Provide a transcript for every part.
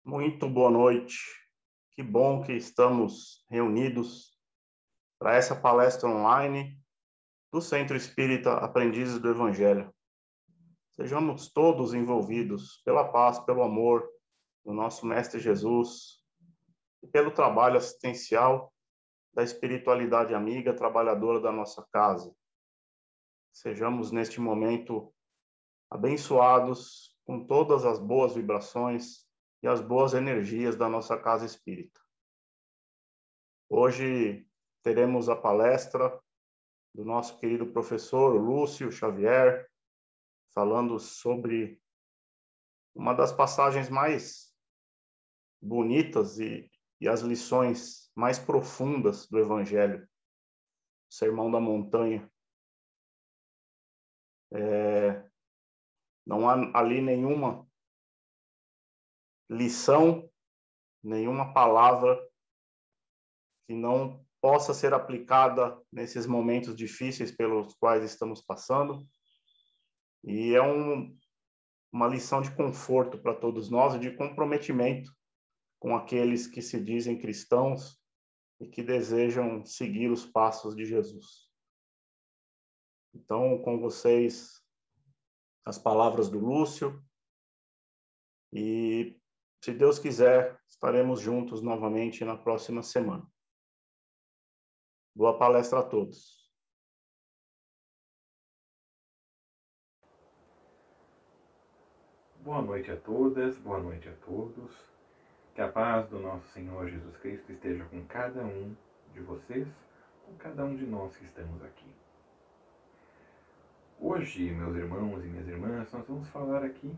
Muito boa noite. Que bom que estamos reunidos para essa palestra online do Centro Espírita Aprendizes do Evangelho. Sejamos todos envolvidos pela paz, pelo amor do nosso Mestre Jesus e pelo trabalho assistencial da espiritualidade amiga, trabalhadora da nossa casa. Sejamos neste momento abençoados com todas as boas vibrações e as boas energias da nossa casa espírita. Hoje teremos a palestra do nosso querido professor Lúcio Xavier, falando sobre uma das passagens mais bonitas e as lições mais profundas do Evangelho, o Sermão da Montanha. Não há ali nenhuma lição, nenhuma palavra que não possa ser aplicada nesses momentos difíceis pelos quais estamos passando. E é uma lição de conforto para todos nós e de comprometimento com aqueles que se dizem cristãos e que desejam seguir os passos de Jesus. Então, com vocês, as palavras do Lúcio. E, se Deus quiser, estaremos juntos novamente na próxima semana. Boa palestra a todos. Boa noite a todas, boa noite a todos. Que a paz do nosso Senhor Jesus Cristo esteja com cada um de vocês, com cada um de nós que estamos aqui. Hoje, meus irmãos e minhas irmãs, nós vamos falar aqui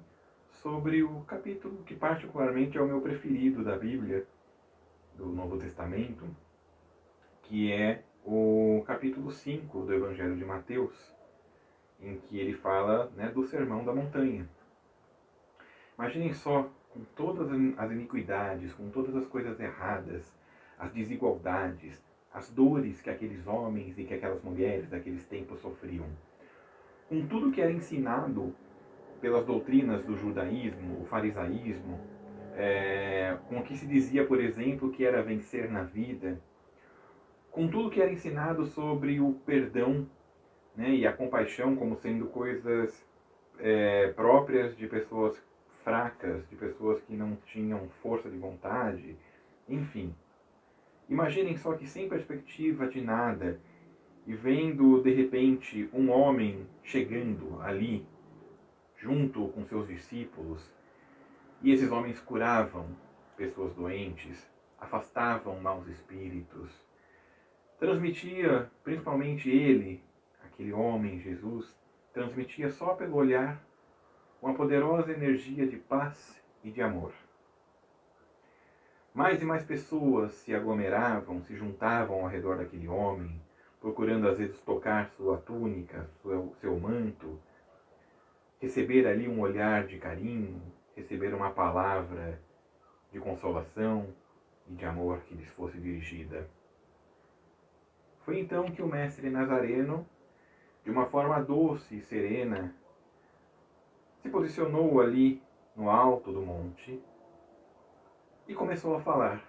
sobre o capítulo que particularmente é o meu preferido da Bíblia, do Novo Testamento, que é o capítulo 5 do Evangelho de Mateus, em que ele fala, do Sermão da Montanha. Imaginem só, com todas as iniquidades, com todas as coisas erradas, as desigualdades, as dores que aqueles homens e que aquelas mulheres daqueles tempos sofriam, com tudo que era ensinado pelas doutrinas do judaísmo, o farisaísmo, com o que se dizia, por exemplo, que era vencer na vida, com tudo que era ensinado sobre o perdão, e a compaixão como sendo coisas próprias de pessoas fracas, de pessoas que não tinham força de vontade, enfim. Imaginem só que sem perspectiva de nada, e vendo de repente um homem chegando ali, junto com seus discípulos, e esses homens curavam pessoas doentes, afastavam maus espíritos, transmitia, principalmente ele, aquele homem, Jesus, transmitia só pelo olhar uma poderosa energia de paz e de amor. Mais e mais pessoas se aglomeravam, se juntavam ao redor daquele homem, procurando às vezes tocar sua túnica, seu manto, receber ali um olhar de carinho, receber uma palavra de consolação e de amor que lhes fosse dirigida. Foi então que o mestre Nazareno, de uma forma doce e serena, se posicionou ali no alto do monte e começou a falar.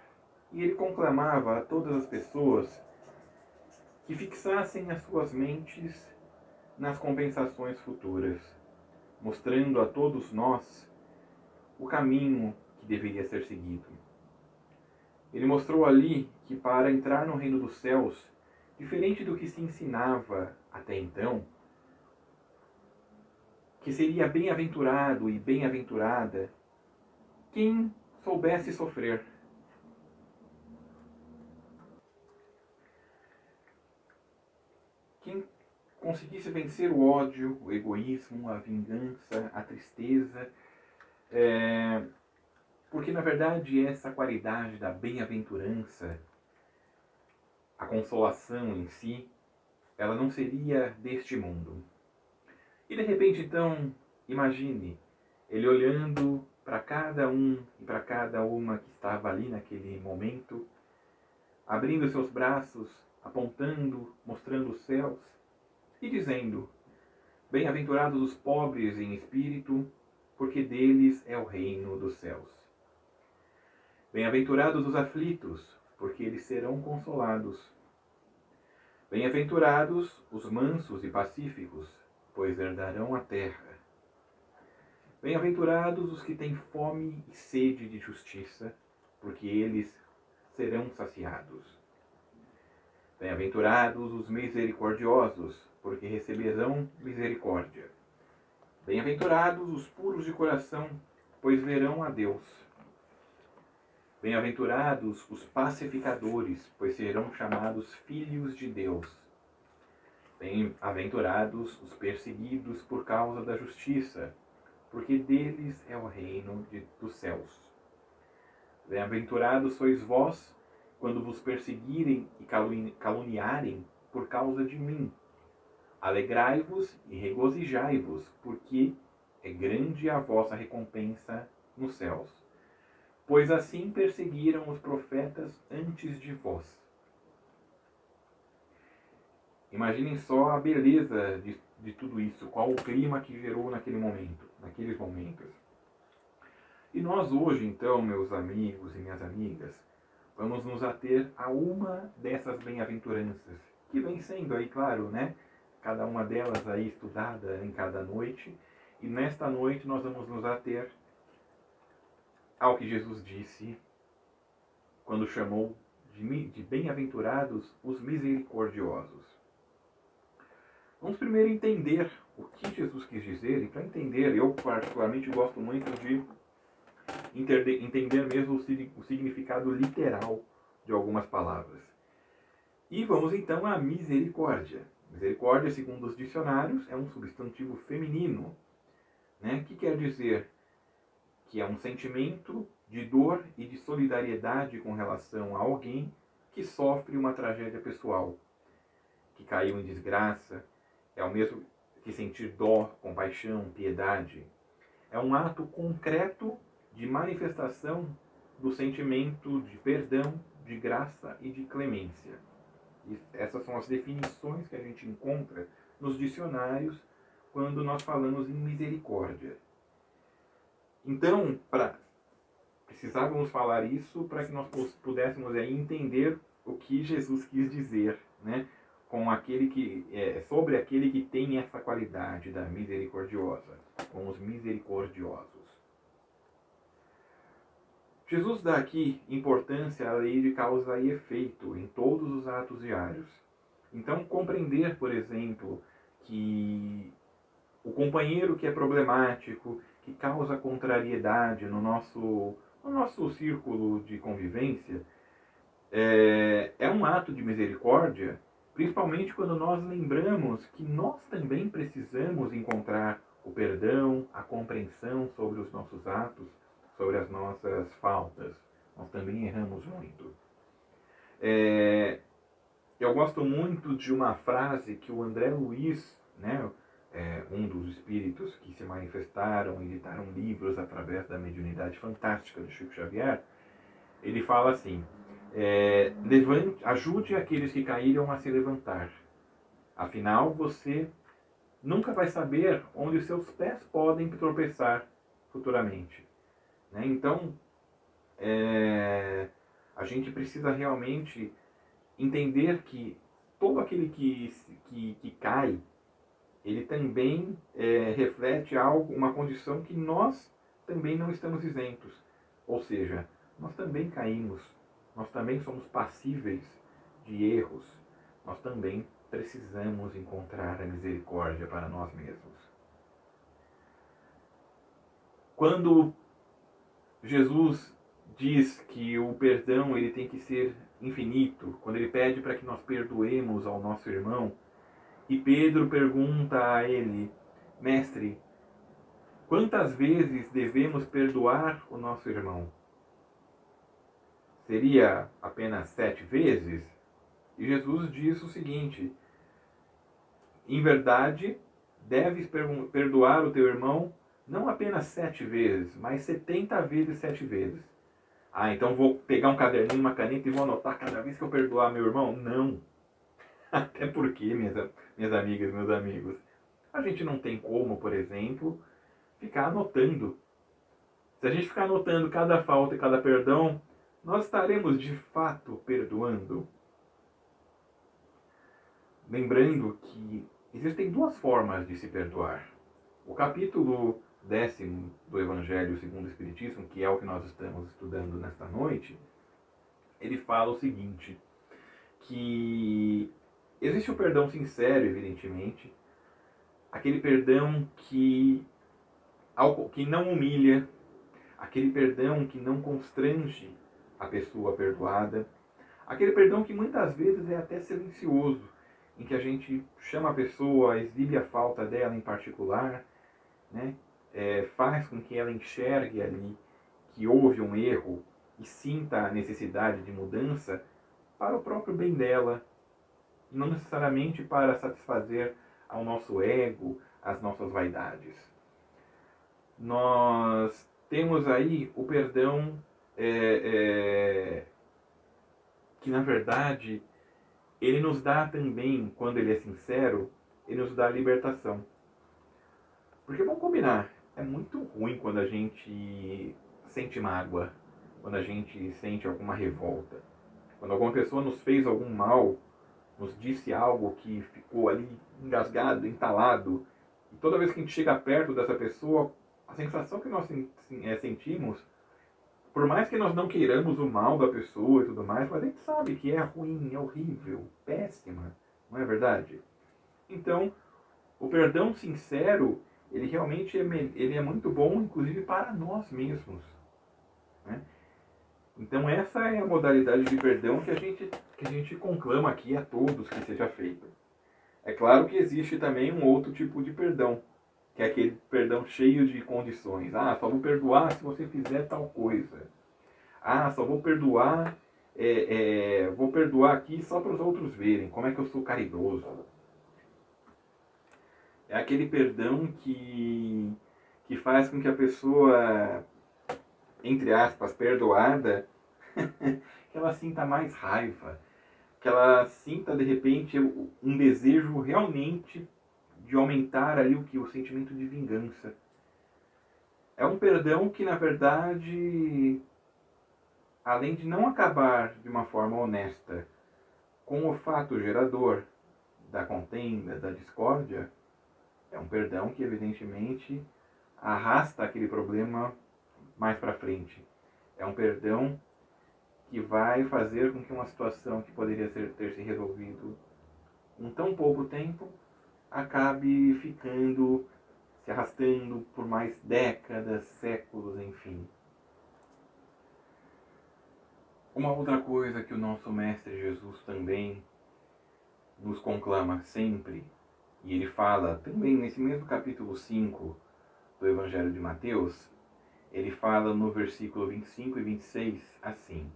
E ele conclamava a todas as pessoas que fixassem as suas mentes nas compensações futuras, mostrando a todos nós o caminho que deveria ser seguido. Ele mostrou ali que para entrar no reino dos céus, diferente do que se ensinava até então, que seria bem-aventurado e bem-aventurada quem soubesse sofrer. Quem conseguisse vencer o ódio, o egoísmo, a vingança, a tristeza, porque na verdade essa qualidade da bem-aventurança, a consolação em si, ela não seria deste mundo. E de repente então, imagine, ele olhando para cada um e para cada uma que estava ali naquele momento, abrindo seus braços, apontando, mostrando os céus e dizendo: bem-aventurados os pobres em espírito, porque deles é o reino dos céus. Bem-aventurados os aflitos, porque eles serão consolados. Bem-aventurados os mansos e pacíficos, pois herdarão a terra. Bem-aventurados os que têm fome e sede de justiça, porque eles serão saciados. Bem-aventurados os misericordiosos, porque receberão misericórdia. Bem-aventurados os puros de coração, pois verão a Deus. Bem-aventurados os pacificadores, pois serão chamados filhos de Deus. Bem-aventurados os perseguidos por causa da justiça, porque deles é o reino dos céus. Bem-aventurados sois vós, quando vos perseguirem e caluniarem por causa de mim. Alegrai-vos e regozijai-vos, porque é grande a vossa recompensa nos céus. Pois assim perseguiram os profetas antes de vós. Imaginem só a beleza de tudo isso, qual o clima que gerou naquele momento, naqueles momentos. E nós hoje, então, meus amigos e minhas amigas, vamos nos ater a uma dessas bem-aventuranças, que vem sendo aí, claro, né? Cada uma delas aí estudada em cada noite. E nesta noite nós vamos nos ater ao que Jesus disse quando chamou de bem-aventurados os misericordiosos. Vamos primeiro entender o que Jesus quis dizer, e para entender, eu particularmente gosto muito de entender mesmo o significado literal de algumas palavras. E vamos então à misericórdia. Misericórdia, segundo os dicionários, é um substantivo feminino, né? Que quer dizer que é um sentimento de dor e de solidariedade com relação a alguém que sofre uma tragédia pessoal, que caiu em desgraça. É o mesmo que sentir dó, compaixão, piedade. É um ato concreto de manifestação do sentimento de perdão, de graça e de clemência. E essas são as definições que a gente encontra nos dicionários quando nós falamos em misericórdia. Então, precisávamos falar isso para que nós pudéssemos aí entender o que Jesus quis dizer, né? Sobre aquele que tem essa qualidade da misericordiosa, com os misericordiosos. Jesus dá aqui importância à lei de causa e efeito em todos os atos diários. Então, compreender, por exemplo, que o companheiro que é problemático, que causa contrariedade no nosso círculo de convivência, é um ato de misericórdia, principalmente quando nós lembramos que nós também precisamos encontrar o perdão, a compreensão sobre os nossos atos, sobre as nossas faltas. Nós também erramos muito. Eu gosto muito de uma frase que o André Luiz, né, um dos espíritos que se manifestaram e editaram livros através da mediunidade fantástica do Chico Xavier, ele fala assim: ajude aqueles que caíram a se levantar. Afinal, você nunca vai saber onde os seus pés podem tropeçar futuramente. Né? Então, a gente precisa realmente entender que todo aquele que cai, ele também reflete algo, uma condição que nós também não estamos isentos. Ou seja, nós também caímos, nós também somos passíveis de erros, nós também precisamos encontrar a misericórdia para nós mesmos. Quando Jesus diz que o perdão ele tem que ser infinito, quando ele pede para que nós perdoemos ao nosso irmão, e Pedro pergunta a ele: Mestre, quantas vezes devemos perdoar o nosso irmão? Seria apenas 7 vezes? E Jesus diz o seguinte: em verdade, deves perdoar o teu irmão não apenas 7 vezes, mas 70 vezes 7 vezes. Ah, então vou pegar um caderninho, uma caneta e vou anotar cada vez que eu perdoar meu irmão? Não. Até porque, minhas amigas, meus amigos, a gente não tem como, por exemplo, ficar anotando. Se a gente ficar anotando cada falta e cada perdão, nós estaremos de fato perdoando? Lembrando que existem duas formas de se perdoar. O capítulo 10º do Evangelho segundo o Espiritismo, que é o que nós estamos estudando nesta noite, ele fala o seguinte, que existe o perdão sincero, evidentemente, aquele perdão que não humilha, aquele perdão que não constrange a pessoa perdoada, aquele perdão que muitas vezes é até silencioso, em que a gente chama a pessoa, exibe a falta dela em particular, né? Faz com que ela enxergue ali que houve um erro e sinta a necessidade de mudança para o próprio bem dela, não necessariamente para satisfazer ao nosso ego, as nossas vaidades. Nós temos aí o perdão que, na verdade, ele nos dá também, quando ele é sincero, ele nos dá a libertação. Porque, vamos combinar, é muito ruim quando a gente sente mágoa, quando a gente sente alguma revolta. Quando alguma pessoa nos fez algum mal, nos disse algo que ficou ali engasgado, entalado, e toda vez que a gente chega perto dessa pessoa, a sensação que nós sentimos, por mais que nós não queiramos o mal da pessoa e tudo mais, mas a gente sabe que é ruim, é horrível, péssima, não é verdade? Então, o perdão sincero, ele realmente ele é muito bom, inclusive para nós mesmos, né? Então essa é a modalidade de perdão que a gente conclama aqui a todos que seja feito. É claro que existe também um outro tipo de perdão, que é aquele perdão cheio de condições. Ah, só vou perdoar se você fizer tal coisa. Ah, só vou perdoar, vou perdoar aqui só para os outros verem como é que eu sou caridoso. É aquele perdão que faz com que a pessoa, entre aspas, perdoada, que ela sinta mais raiva, que ela sinta de repente um desejo realmente de aumentar ali o sentimento de vingança. É um perdão que, na verdade, além de não acabar de uma forma honesta com o fato gerador da contenda, da discórdia, é um perdão que, evidentemente, arrasta aquele problema mais para frente. É um perdão que vai fazer com que uma situação que poderia ter se resolvido em tão pouco tempo acabe ficando, se arrastando por mais décadas, séculos, enfim. Uma outra coisa que o nosso Mestre Jesus também nos conclama sempre, e ele fala também nesse mesmo capítulo 5 do Evangelho de Mateus, ele fala no versículo 25 e 26 assim: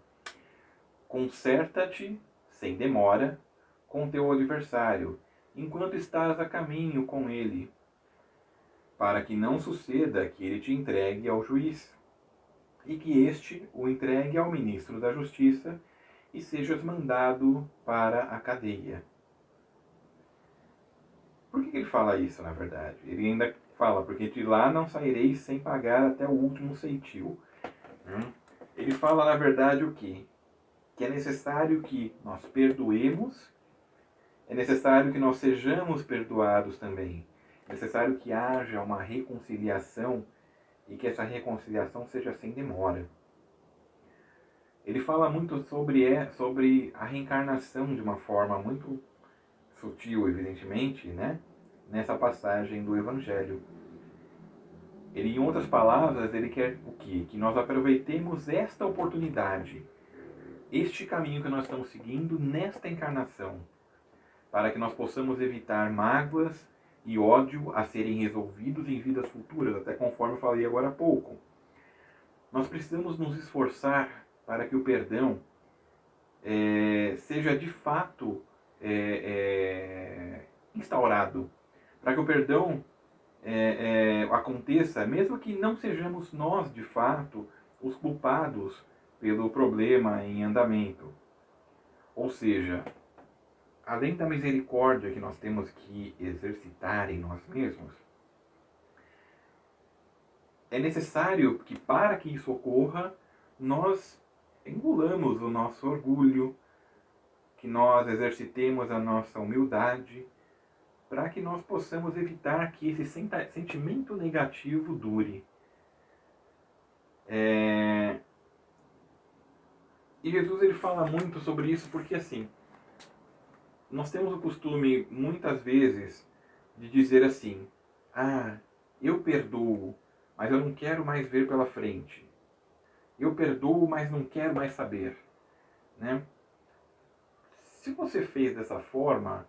conserta-te, sem demora, com teu adversário, enquanto estás a caminho com ele, para que não suceda que ele te entregue ao juiz, e que este o entregue ao ministro da Justiça, e sejas mandado para a cadeia. Por que ele fala isso, na verdade? Ele ainda fala, porque de lá não saireis sem pagar até o último ceitil. Ele fala, na verdade, o quê? Que é necessário que nós perdoemos, é necessário que nós sejamos perdoados também. É necessário que haja uma reconciliação e que essa reconciliação seja sem demora. Ele fala muito sobre a reencarnação de uma forma muito sutil, evidentemente, né? Nessa passagem do Evangelho. Ele, em outras palavras, ele quer o quê? Que nós aproveitemos esta oportunidade, este caminho que nós estamos seguindo nesta encarnação, para que nós possamos evitar mágoas e ódio a serem resolvidos em vidas futuras, até conforme eu falei agora há pouco. Nós precisamos nos esforçar para que o perdão seja de fato instaurado, para que o perdão aconteça, mesmo que não sejamos nós de fato os culpados pelo problema em andamento. Ou seja, além da misericórdia que nós temos que exercitar em nós mesmos, é necessário que, para que isso ocorra, nós engolamos o nosso orgulho, que nós exercitemos a nossa humildade, para que nós possamos evitar que esse sentimento negativo dure. E Jesus ele fala muito sobre isso porque assim, nós temos o costume muitas vezes de dizer assim: ah, eu perdoo, mas eu não quero mais ver pela frente. Eu perdoo, mas não quero mais saber, né? Se você fez dessa forma,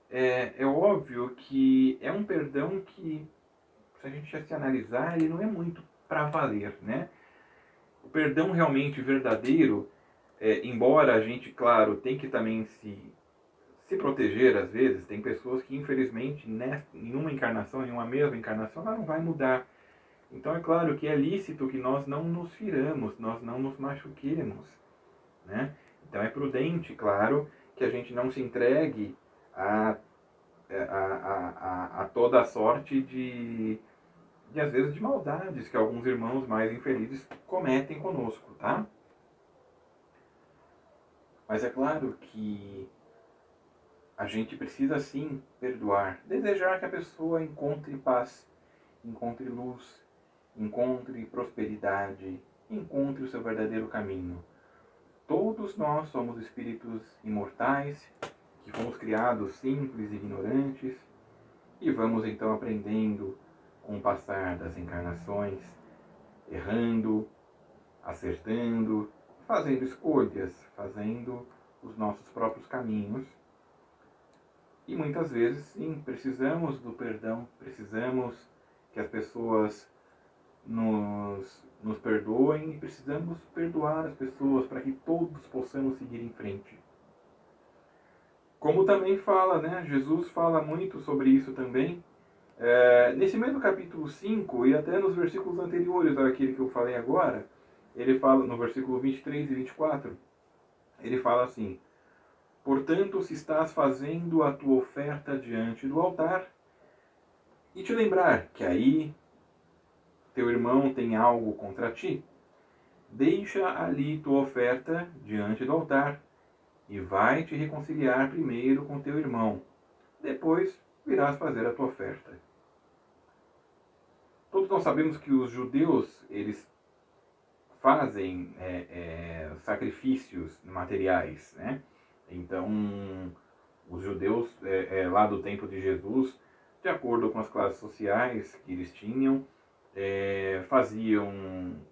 é óbvio que é um perdão que, se a gente já se analisar, ele não é muito para valer, né? O perdão realmente verdadeiro, embora a gente, claro, tem que também se proteger às vezes, tem pessoas que infelizmente em uma encarnação, em uma mesma encarnação, ela não vai mudar. Então é claro que é lícito que nós não nos firamos, nós não nos machuquemos, né? Então é prudente, claro, que a gente não se entregue a toda a sorte de às vezes de maldades que alguns irmãos mais infelizes cometem conosco, tá? Mas é claro que a gente precisa sim perdoar, desejar que a pessoa encontre paz, encontre luz, encontre prosperidade, encontre o seu verdadeiro caminho. Todos nós somos espíritos imortais, que fomos criados simples e ignorantes, e vamos então aprendendo com o passar das encarnações, errando, acertando, fazendo escolhas, fazendo os nossos próprios caminhos. E muitas vezes, sim, precisamos do perdão, precisamos que as pessoas nos perdoem e precisamos perdoar as pessoas para que todos possamos seguir em frente. Como também fala, né? Jesus fala muito sobre isso também. Nesse mesmo capítulo 5 e até nos versículos anteriores àquele que eu falei agora, ele fala, no versículo 23 e 24, ele fala assim: portanto, se estás fazendo a tua oferta diante do altar, e te lembrar que aí teu irmão tem algo contra ti, deixa ali tua oferta diante do altar, e vai te reconciliar primeiro com teu irmão. Depois virás fazer a tua oferta. Todos nós sabemos que os judeus, eles fazem sacrifícios materiais, né? Então, os judeus lá do tempo de Jesus, de acordo com as classes sociais que eles tinham,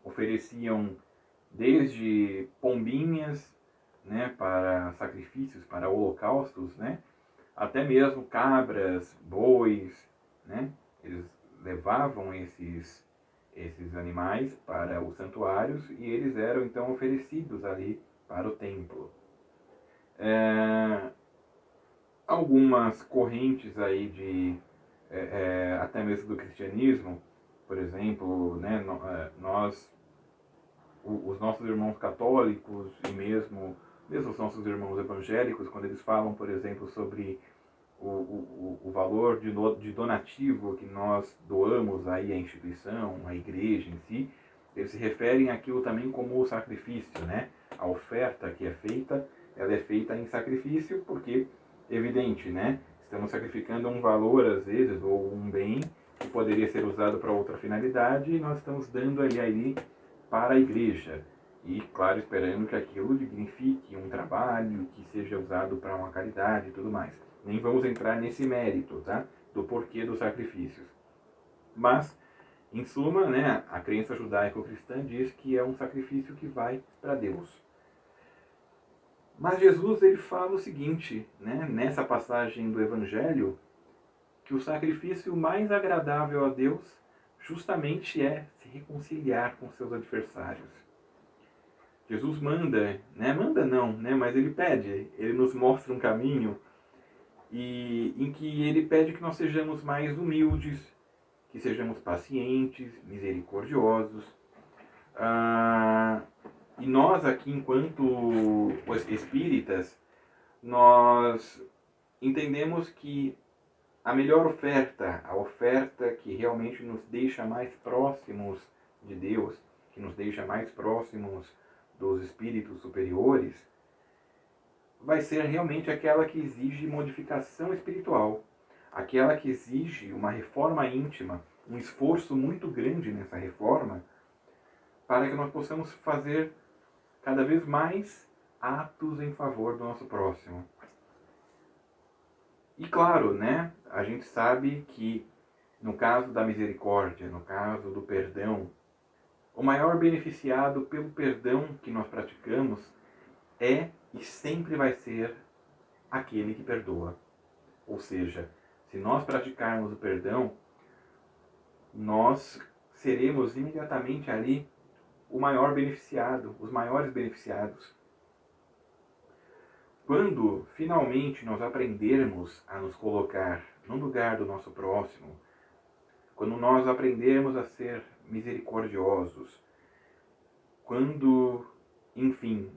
ofereciam desde pombinhas, né, para sacrifícios, para holocaustos, né, até mesmo cabras, bois, né, eles levavam esses animais para os santuários e eles eram então oferecidos ali para o templo. Algumas correntes aí de até mesmo do cristianismo, por exemplo, né, os nossos irmãos católicos e mesmo os nossos irmãos evangélicos, quando eles falam, por exemplo, sobre o valor de donativo que nós doamos aí à instituição, à igreja em si, eles se referem àquilo também como o sacrifício, né? A oferta que é feita, ela é feita em sacrifício porque, evidente, né? Estamos sacrificando um valor, às vezes, ou um bem que poderia ser usado para outra finalidade e nós estamos dando ali para a igreja. E, claro, esperando que aquilo dignifique um trabalho, que seja usado para uma caridade e tudo mais. Nem vamos entrar nesse mérito, tá? Do porquê dos sacrifícios. Mas, em suma, né, a crença judaico-cristã diz que é um sacrifício que vai para Deus. Mas Jesus ele fala o seguinte, né, nessa passagem do Evangelho, que o sacrifício mais agradável a Deus justamente é se reconciliar com seus adversários. Jesus manda, né? Manda não, né? Mas ele pede, ele nos mostra um caminho em que ele pede que nós sejamos mais humildes, que sejamos pacientes, misericordiosos. E nós aqui, enquanto espíritas, nós entendemos que a melhor oferta, a oferta que realmente nos deixa mais próximos de Deus, que nos deixa mais próximos dos espíritos superiores vai ser realmente aquela que exige modificação espiritual, aquela que exige uma reforma íntima, um esforço muito grande nessa reforma, para que nós possamos fazer cada vez mais atos em favor do nosso próximo. E claro, né, a gente sabe que no caso da misericórdia, no caso do perdão, o maior beneficiado pelo perdão que nós praticamos é e sempre vai ser aquele que perdoa. Ou seja, se nós praticarmos o perdão, nós seremos imediatamente ali o maior beneficiado, os maiores beneficiados. Quando finalmente nós aprendermos a nos colocar no lugar do nosso próximo, quando nós aprendermos a ser misericordiosos, quando, enfim,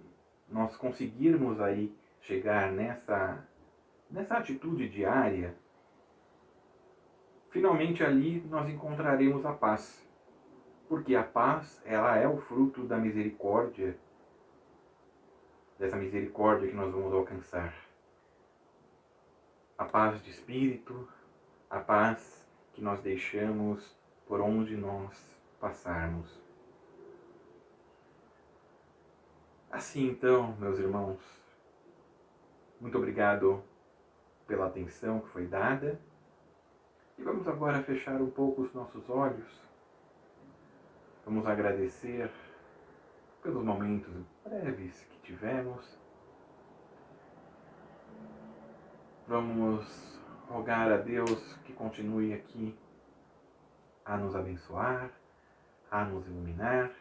nós conseguirmos aí chegar nessa atitude diária, finalmente ali nós encontraremos a paz. Porque a paz, ela é o fruto da misericórdia, dessa misericórdia que nós vamos alcançar. A paz de espírito, a paz que nós deixamos por onde nós passarmos. Assim então, meus irmãos, muito obrigado pela atenção que foi dada. E vamos agora fechar um pouco os nossos olhos. Vamos agradecer pelos momentos breves que tivemos. Vamos rogar a Deus que continue aqui a nos abençoar, a nos iluminar.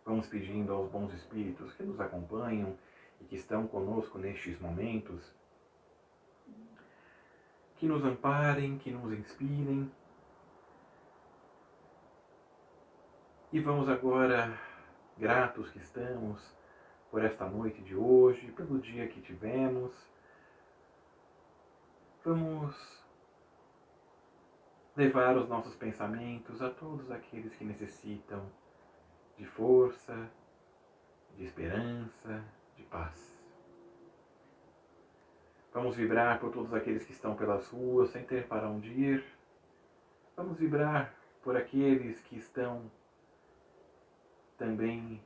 Vamos pedindo aos bons espíritos que nos acompanham e que estão conosco nestes momentos, que nos amparem, que nos inspirem. E vamos agora, gratos que estamos por esta noite de hoje, pelo dia que tivemos, vamos levar os nossos pensamentos a todos aqueles que necessitam de força, de esperança, de paz. Vamos vibrar por todos aqueles que estão pelas ruas sem ter para onde ir. Vamos vibrar por aqueles que estão também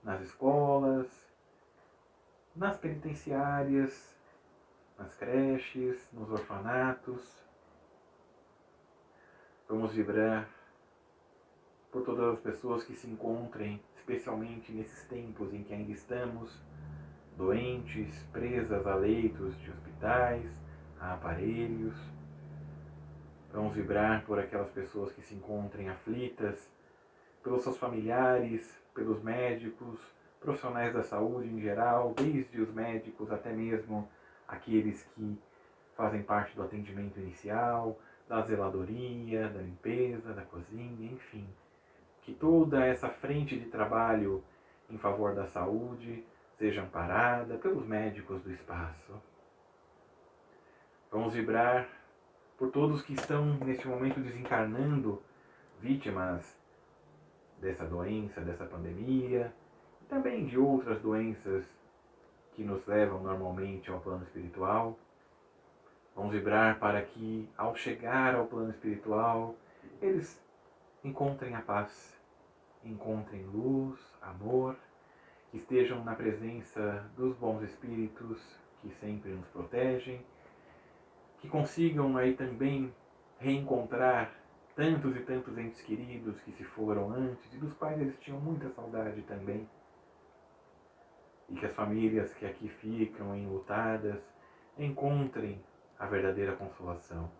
nas escolas, nas penitenciárias, nas creches, nos orfanatos. Vamos vibrar por todas as pessoas que se encontrem, especialmente nesses tempos em que ainda estamos, doentes, presas a leitos de hospitais, a aparelhos. Vamos vibrar por aquelas pessoas que se encontrem aflitas, pelos seus familiares, pelos médicos, profissionais da saúde em geral, desde os médicos até mesmo aqueles que fazem parte do atendimento inicial, da zeladoria, da limpeza, da cozinha, enfim. Que toda essa frente de trabalho em favor da saúde seja amparada pelos médicos do espaço. Vamos vibrar por todos que estão neste momento desencarnando, vítimas dessa doença, dessa pandemia, e também de outras doenças que nos levam normalmente ao plano espiritual. Vamos vibrar para que, ao chegar ao plano espiritual, eles encontrem a paz, encontrem luz, amor, que estejam na presença dos bons espíritos que sempre nos protegem, que consigam aí também reencontrar tantos e tantos entes queridos que se foram antes e dos quais eles tinham muita saudade também. E que as famílias que aqui ficam enlutadas encontrem a verdadeira consolação.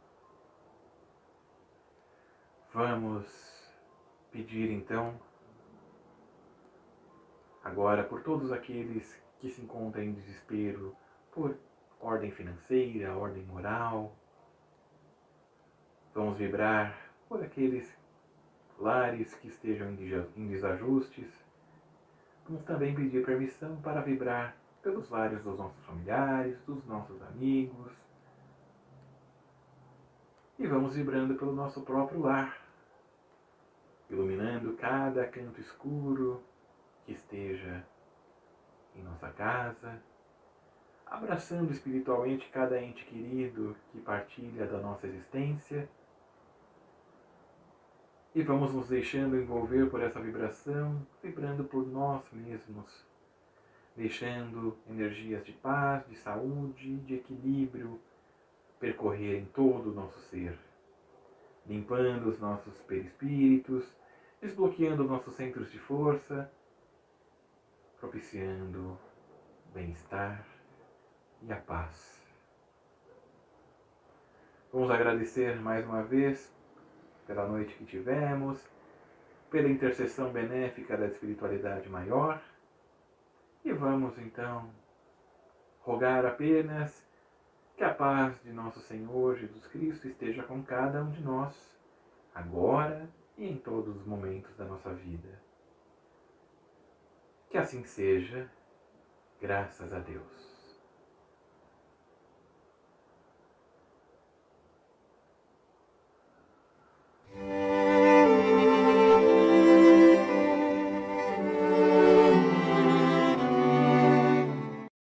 Vamos pedir então agora por todos aqueles que se encontram em desespero por ordem financeira, ordem moral. Vamos vibrar por aqueles lares que estejam em desajustes. Vamos também pedir permissão para vibrar pelos lares dos nossos familiares, dos nossos amigos. E vamos vibrando pelo nosso próprio lar, iluminando cada canto escuro, que esteja em nossa casa, abraçando espiritualmente cada ente querido que partilha da nossa existência, e vamos nos deixando envolver por essa vibração, vibrando por nós mesmos, deixando energias de paz, de saúde, de equilíbrio percorrerem todo o nosso ser, limpando os nossos perispíritos, desbloqueando nossos centros de força, propiciando o bem-estar e a paz. Vamos agradecer mais uma vez pela noite que tivemos, pela intercessão benéfica da espiritualidade maior, e vamos então rogar apenas que a paz de nosso Senhor Jesus Cristo esteja com cada um de nós, agora e em todos os momentos da nossa vida. Que assim seja, graças a Deus.